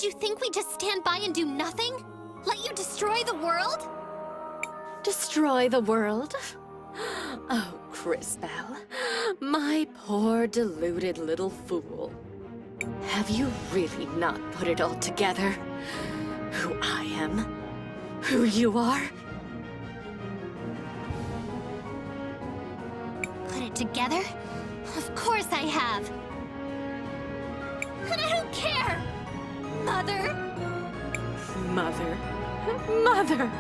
Did you think we'd just stand by and do nothing? Let you destroy the world? Destroy the world? Oh, Crisbell, my poor deluded little fool. Have you really not put it all together? Who I am? Who you are? Put it together? Of course I have. And I don't care! Mother! Mother. Mother!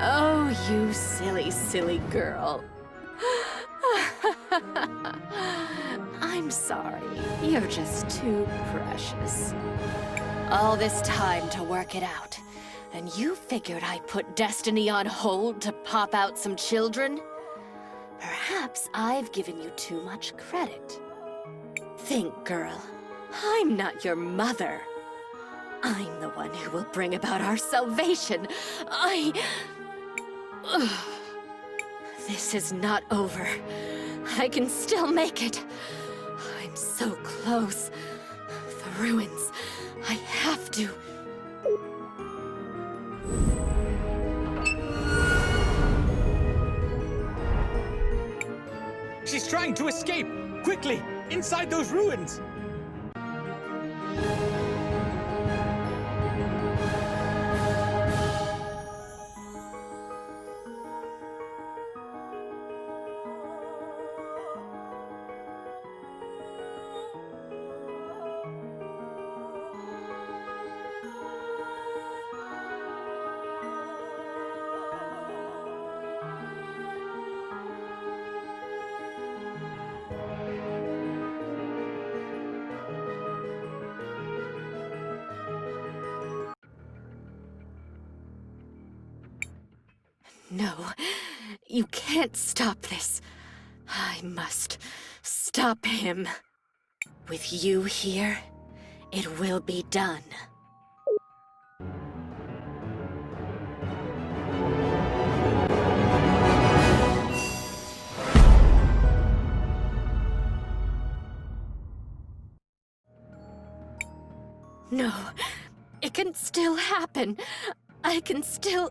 Oh, you silly, silly girl. I'm sorry. You're just too precious. All this time to work it out, and you figured I'd put destiny on hold to pop out some children? Perhaps I've given you too much credit. Think, girl. I'm not your mother. I'm the one who will bring about our salvation. This is not over. I can still make it. I'm so close. The ruins. I have to. She's trying to escape! Quickly! Inside those ruins! No, you can't stop this. I must stop him. With you here, it will be done. No, it can still happen. I can still...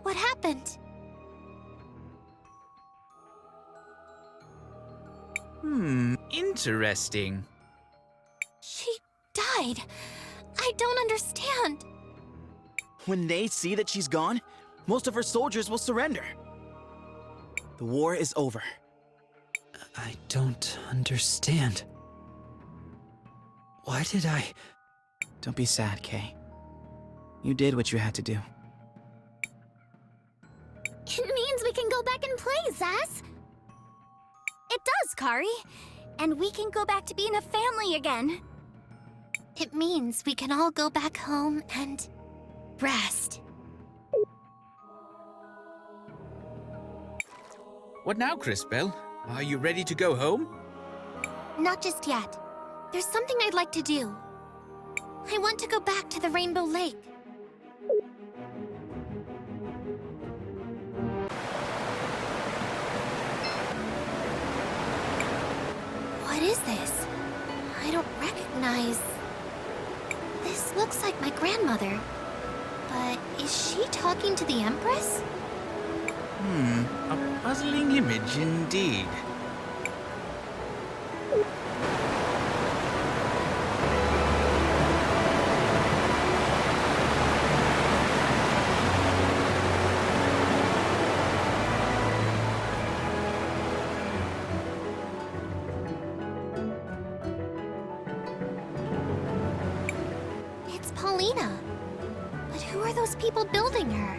What happened? Interesting. She died. I don't understand. When they see that she's gone, most of her soldiers will surrender. The war is over. I don't understand. Why did I... Don't be sad, Kay. You did what you had to do. It means we can go back and play, Zaz. It does, Kari. And we can go back to being a family again. It means we can all go back home and rest. What now, Crisbell? Are you ready to go home? Not just yet. There's something I'd like to do. I want to go back to the Rainbow Lake. What is this? I don't recognize... This looks like my grandmother. But is she talking to the Empress? A puzzling image indeed. It's Paulina. But who are those people building her?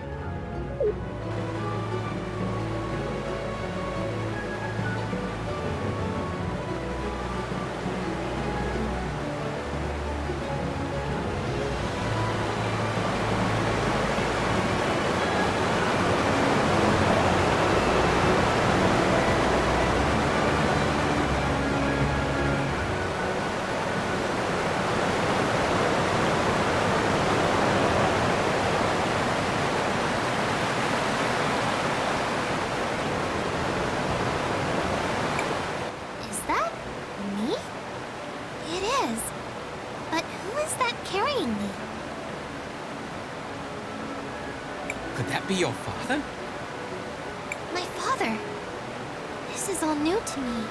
is. But who is that carrying me? Could that be your father? My father. This is all new to me.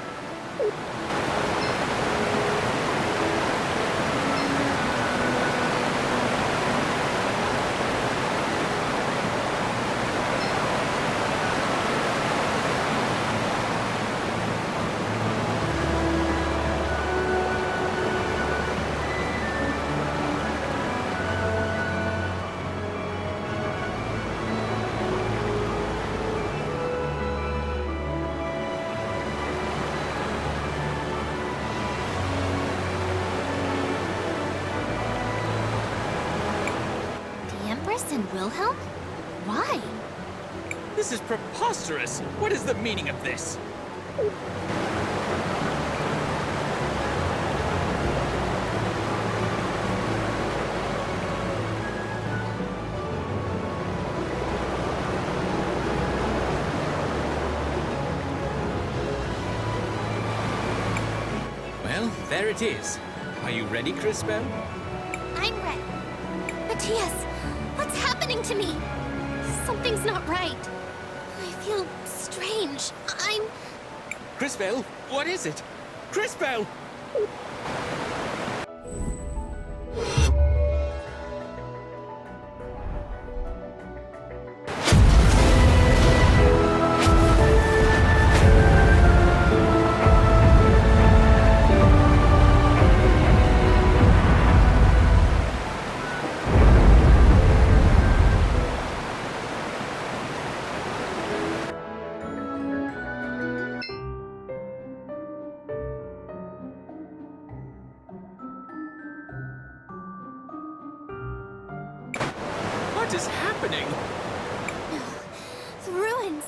And Willhelm? Why? This is preposterous. What is the meaning of this? Well, there it is. Are you ready, Crisbell? I'm ready. Matthias, what's happening to me? Something's not right. I feel strange. Crisbell, what is it? Crisbell! What is happening? The ruins.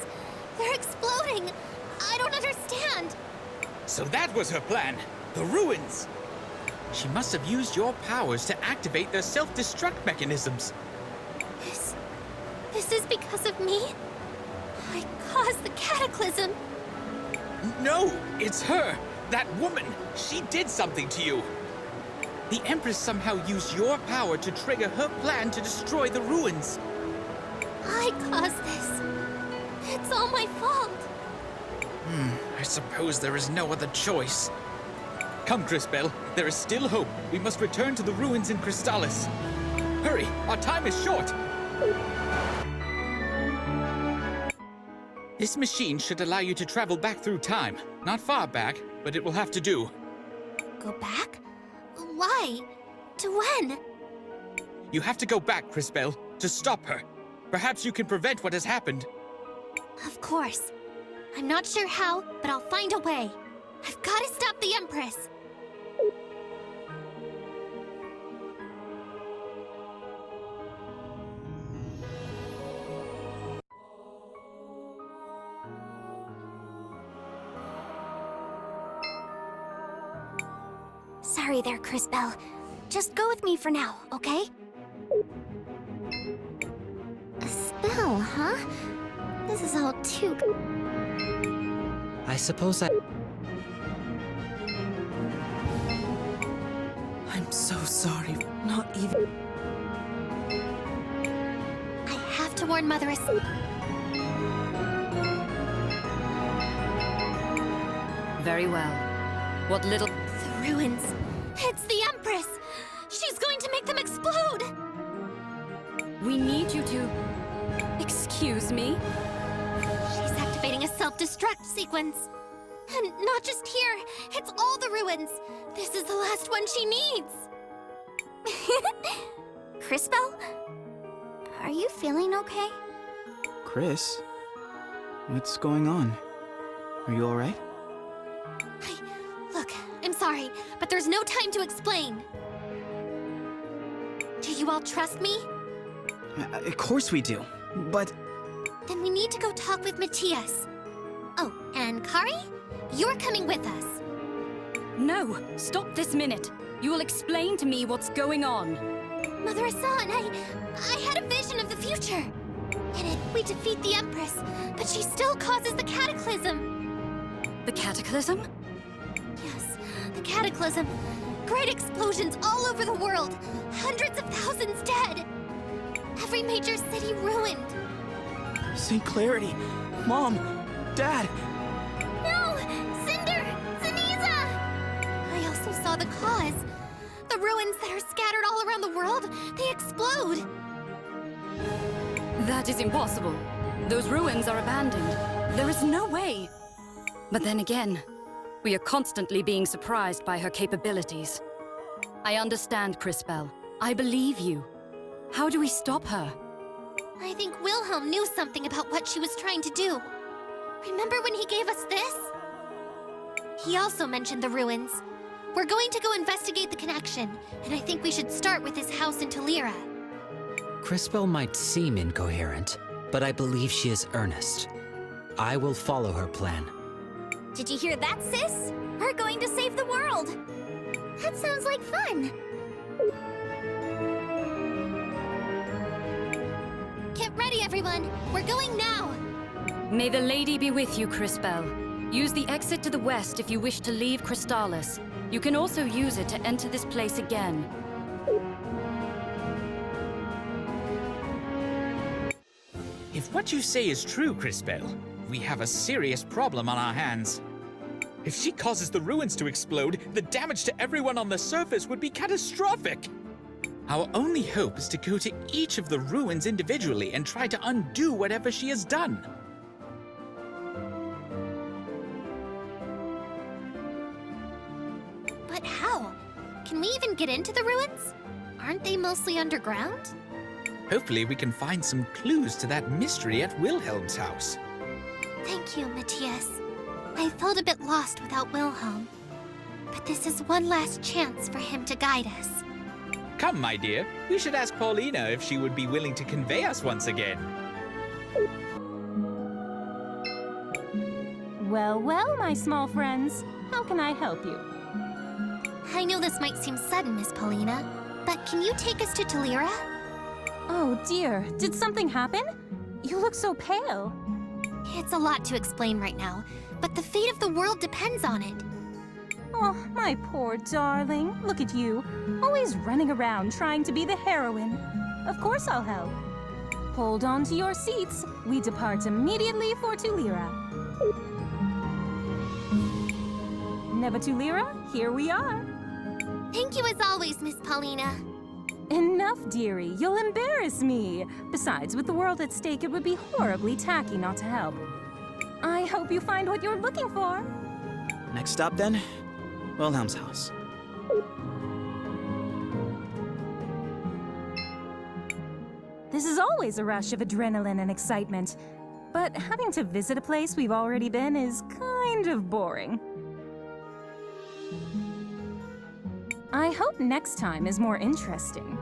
They're exploding. I don't understand. So that was her plan. The ruins. She must have used your powers to activate their self-destruct mechanisms. This is because of me? I caused the cataclysm. No, it's her. That woman. She did something to you. The Empress somehow used your power to trigger her plan to destroy the ruins. I caused this. It's all my fault. I suppose there is no other choice. Come, Crisbell. There is still hope. We must return to the ruins in Crystallis. Hurry, our time is short. This machine should allow you to travel back through time. Not far back, but it will have to do. Go back? Why? To when? You have to go back, Crisbell, to stop her. Perhaps you can prevent what has happened. Of course. I'm not sure how, but I'll find a way. I've got to stop the Empress. Sorry there, Crisbell. Just go with me for now, okay? A spell, huh? This is all too... I suppose I'm so sorry. Not even... I have to warn Mother Very well. What little... The ruins. It's the Empress! She's going to make them explode! We need you to... Excuse me? She's activating a self-destruct sequence. And not just here, it's all the ruins. This is the last one she needs. Crisbell? Are you feeling okay? Chris? What's going on? Are you alright? Look, I'm sorry, but there's no time to explain. Do you all trust me? Of course we do, but... Then we need to go talk with Matthias. Oh, and Kari? You're coming with us. No! Stop this minute! You will explain to me what's going on. Mother Hassan, I had a vision of the future. In it, we defeat the Empress, but she still causes the cataclysm. The Cataclysm? Yes, the cataclysm. Great explosions all over the world. Hundreds of thousands dead. Every major city ruined. St. Clarity, Mom, Dad. No! Cinder! Zeniza! I also saw the cause. The ruins that are scattered all around the world, they explode. That is impossible. Those ruins are abandoned. There is no way. But then again, we are constantly being surprised by her capabilities. I understand, Crispell. I believe you. How do we stop her? I think Willhelm knew something about what she was trying to do. Remember when he gave us this? He also mentioned the ruins. We're going to go investigate the connection, and I think we should start with his house in Talira. Crispell might seem incoherent, but I believe she is earnest. I will follow her plan. Did you hear that, sis? We're going to save the world! That sounds like fun! Get ready, everyone! We're going now! May the lady be with you, Crispell. Use the exit to the west if you wish to leave Crystallis. You can also use it to enter this place again. If what you say is true, Crispell, we have a serious problem on our hands. If she causes the ruins to explode, the damage to everyone on the surface would be catastrophic. Our only hope is to go to each of the ruins individually and try to undo whatever she has done. But how? Can we even get into the ruins? Aren't they mostly underground? Hopefully we can find some clues to that mystery at Willhelm's house. Thank you, Matthias. I felt a bit lost without Willhelm. But this is one last chance for him to guide us. Come, my dear, we should ask Paulina if she would be willing to convey us once again. Well, well, my small friends. How can I help you? I know this might seem sudden, Miss Paulina, but can you take us to Talira? Oh dear, did something happen? You look so pale. It's a lot to explain right now, but the fate of the world depends on it. Oh, my poor darling. Look at you, always running around trying to be the heroine. Of course I'll help. Hold on to your seats. We depart immediately for Talira. Never Talira, here we are. Thank you as always, Miss Paulina. Enough, dearie. You'll embarrass me. Besides, with the world at stake, it would be horribly tacky not to help. I hope you find what you're looking for. Next stop then, Wilhelm's house. This is always a rush of adrenaline and excitement. But having to visit a place we've already been is kind of boring. I hope next time is more interesting.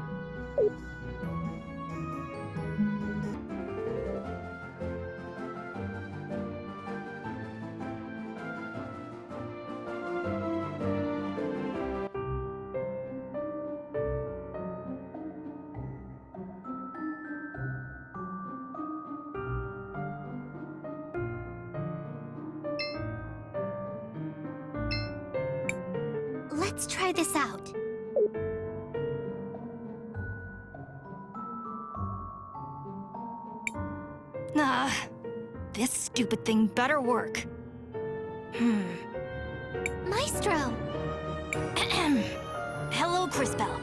Let's try this out. This stupid thing better work. Maestro! Hello, Crispell.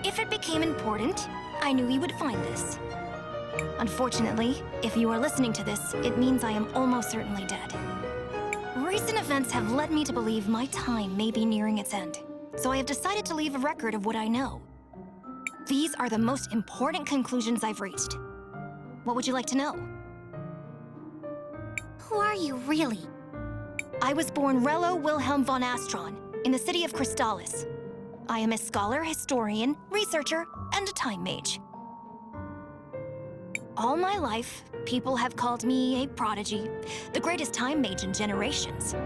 If it became important, I knew you would find this. Unfortunately, if you are listening to this, it means I am almost certainly dead. Recent events have led me to believe my time may be nearing its end, so I have decided to leave a record of what I know. These are the most important conclusions I've reached. What would you like to know? Who are you, really? I was born Rello Willhelm von Astron in the city of Crystallis. I am a scholar, historian, researcher, and a time mage. All my life, people have called me a prodigy, the greatest time mage in generations.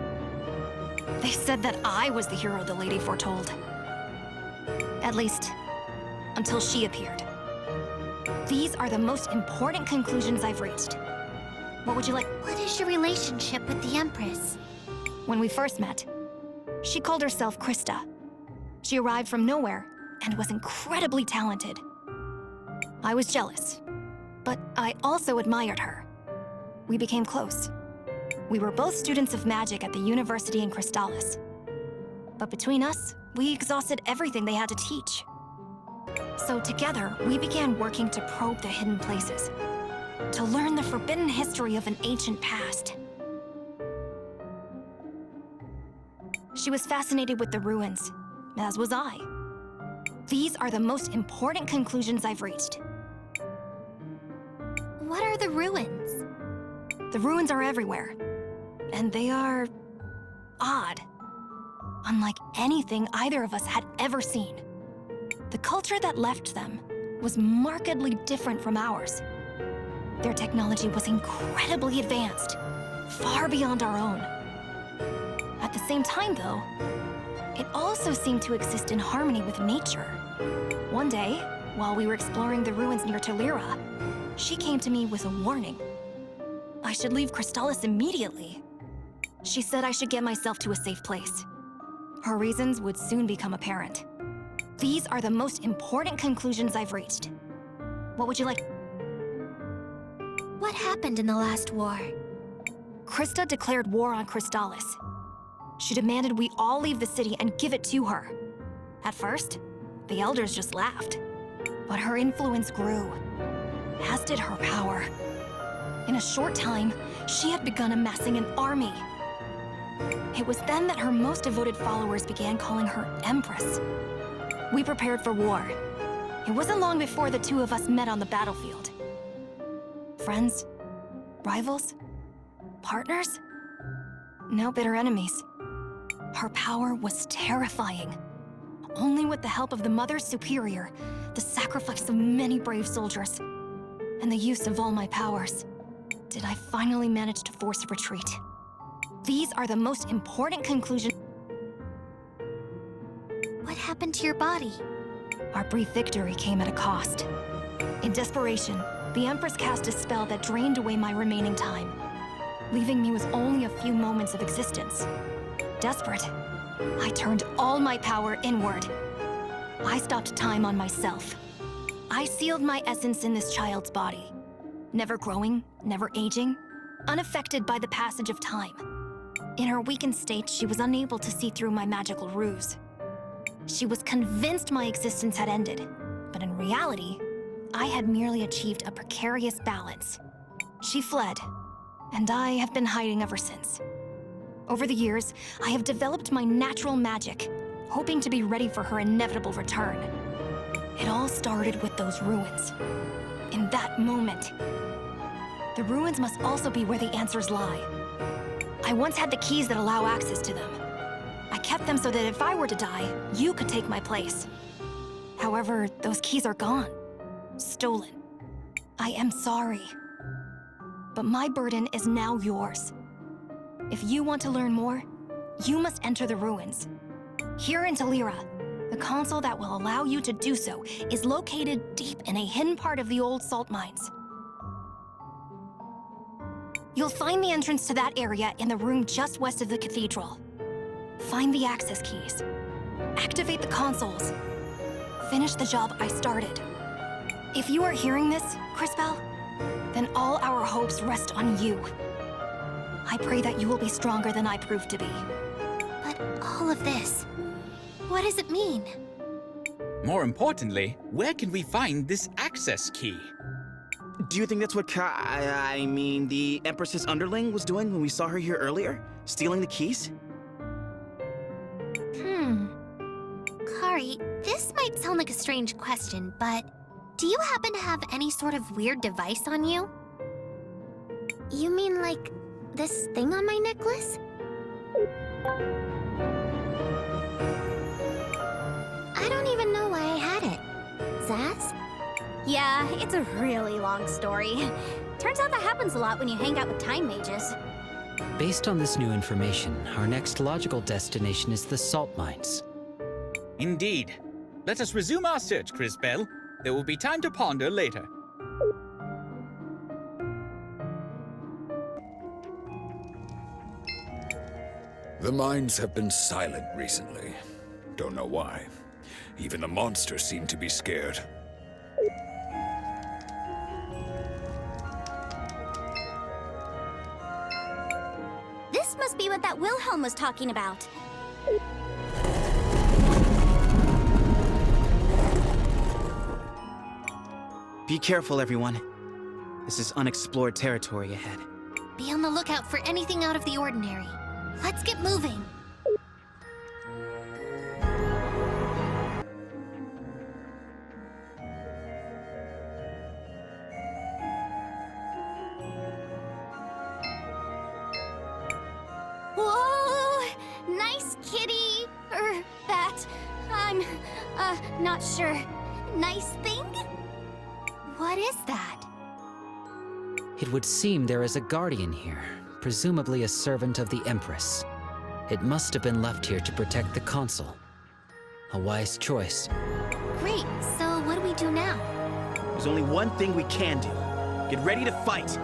They said that I was the hero the lady foretold. At least, until she appeared. These are the most important conclusions I've reached. What would you like? What is your relationship with the Empress? When we first met, she called herself Krista. She arrived from nowhere and was incredibly talented. I was jealous, but I also admired her. We became close. We were both students of magic at the university in Crystallis. But between us, we exhausted everything they had to teach. So together, we began working to probe the hidden places, to learn the forbidden history of an ancient past. She was fascinated with the ruins, as was I. These are the most important conclusions I've reached. What are the ruins? The ruins are everywhere, and they are odd. Unlike anything either of us had ever seen. The culture that left them was markedly different from ours. Their technology was incredibly advanced, far beyond our own. At the same time, though, it also seemed to exist in harmony with nature. One day, while we were exploring the ruins near Talira, she came to me with a warning. I should leave Crystallis immediately. She said I should get myself to a safe place. Her reasons would soon become apparent. These are the most important conclusions I've reached. What would you like? What happened in the last war? Krista declared war on Crystallis. She demanded we all leave the city and give it to her. At first, the elders just laughed. But her influence grew, as did her power. In a short time, she had begun amassing an army. It was then that her most devoted followers began calling her Empress. We prepared for war. It wasn't long before the two of us met on the battlefield. Friends? Rivals? Partners? No bitter enemies. Her power was terrifying. Only with the help of the Mother Superior, the sacrifice of many brave soldiers, and the use of all my powers, did I finally manage to force a retreat. These are the most important conclusions. What happened to your body? Our brief victory came at a cost. In desperation, the Empress cast a spell that drained away my remaining time, leaving me with only a few moments of existence. Desperate, I turned all my power inward. I stopped time on myself. I sealed my essence in this child's body, never growing, never aging, unaffected by the passage of time. In her weakened state, she was unable to see through my magical ruse. She was convinced my existence had ended, but in reality, I had merely achieved a precarious balance. She fled, and I have been hiding ever since. Over the years, I have developed my natural magic, hoping to be ready for her inevitable return. It all started with those ruins. In that moment, the ruins must also be where the answers lie. I once had the keys that allow access to them. I kept them so that if I were to die, you could take my place. However, those keys are gone. Stolen. I am sorry. But my burden is now yours. If you want to learn more, you must enter the ruins. Here in Talira, the console that will allow you to do so is located deep in a hidden part of the old salt mines. You'll find the entrance to that area in the room just west of the cathedral. Find the access keys. Activate the consoles. Finish the job I started. If you are hearing this, Crispell, then all our hopes rest on you. I pray that you will be stronger than I proved to be. But all of this, what does it mean? More importantly, where can we find this access key? Do you think that's what the Empress's underling was doing when we saw her here earlier? Stealing the keys? Kari, this might sound like a strange question, but do you happen to have any sort of weird device on you? You mean like this thing on my necklace? I don't even know why I had it. Zaz? Yeah, it's a really long story. Turns out that happens a lot when you hang out with time mages. Based on this new information, our next logical destination is the salt mines. Indeed. Let us resume our search, Crispell. There will be time to ponder later. The mines have been silent recently. Don't know why. Even the monsters seem to be scared. This must be what that Willhelm was talking about. Be careful, everyone. This is unexplored territory ahead. Be on the lookout for anything out of the ordinary. Let's get moving. Whoa! Nice kitty! Bat. I'm, not sure. Nice thing? What is that? It would seem there is a guardian here, presumably a servant of the Empress. It must have been left here to protect the consul. A wise choice. Great, so what do we do now? There's only one thing we can do. Get ready to fight!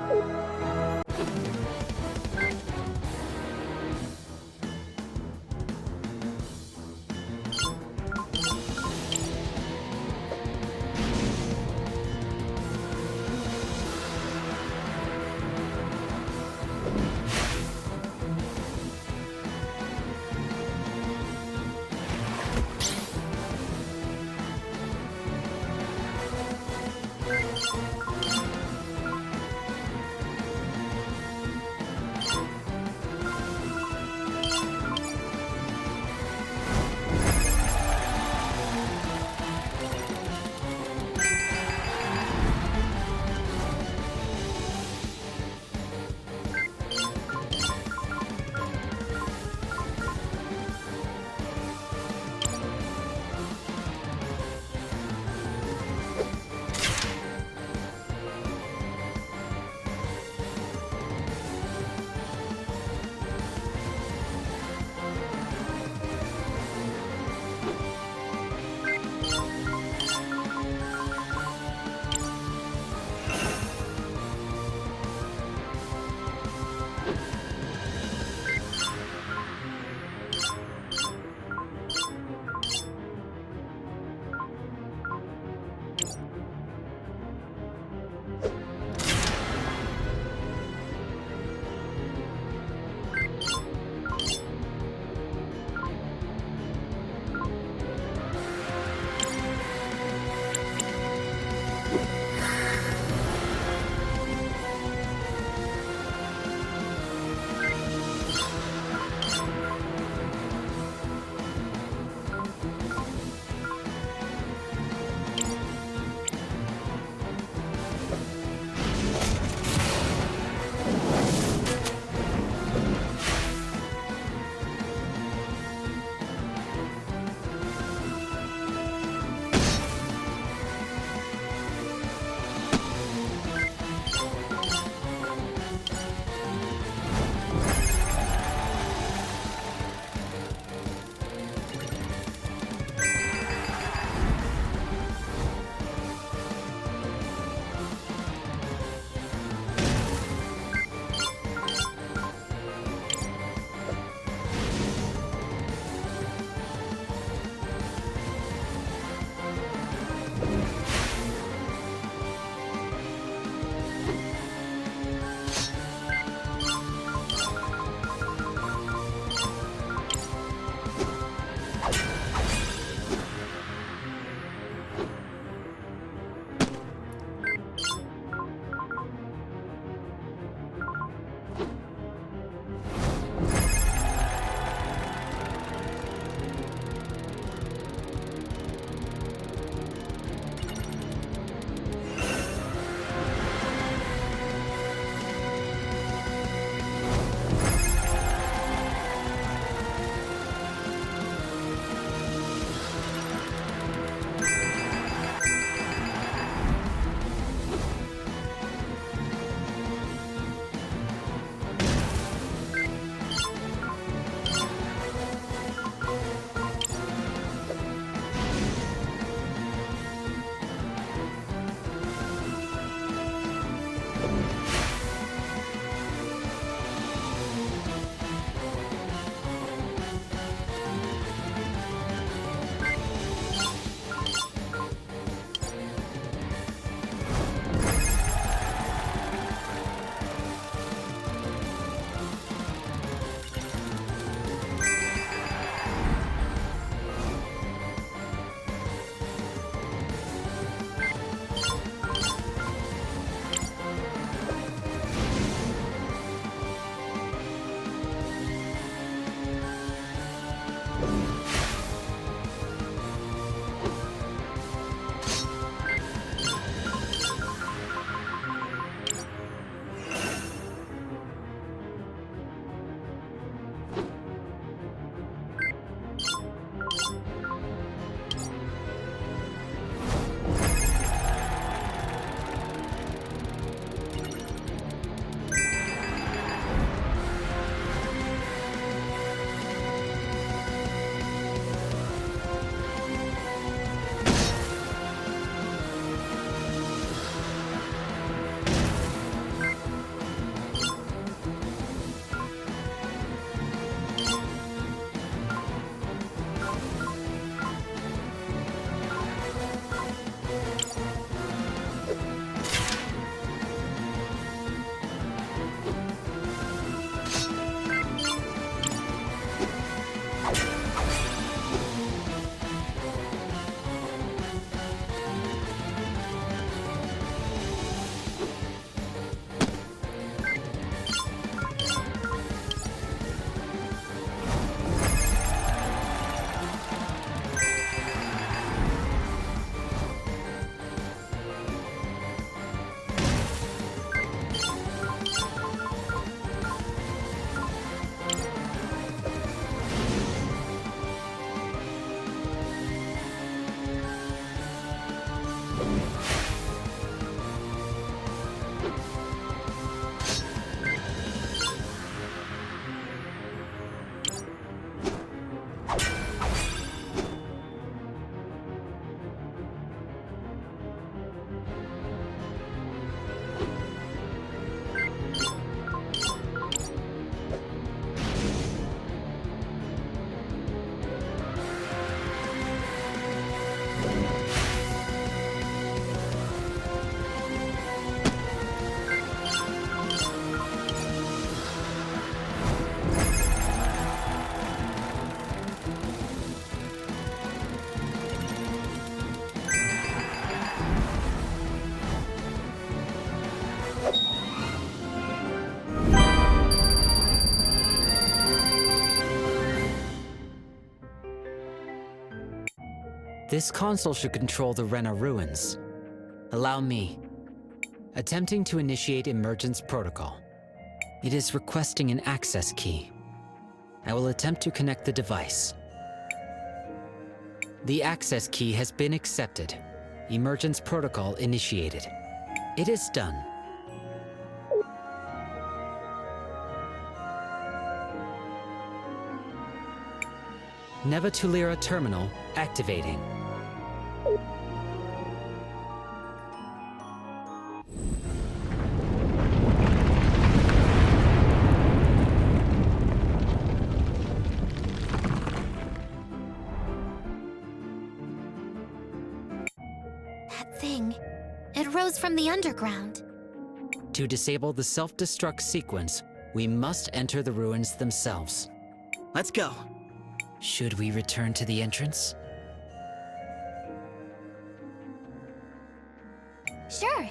This console should control the Rena ruins. Allow me. Attempting to initiate emergence protocol. It is requesting an access key. I will attempt to connect the device. The access key has been accepted. Emergence protocol initiated. It is done. Nevatulira terminal activating. That thing. It rose from the underground. To disable the self-destruct sequence, we must enter the ruins themselves. Let's go. Should we return to the entrance? Sure.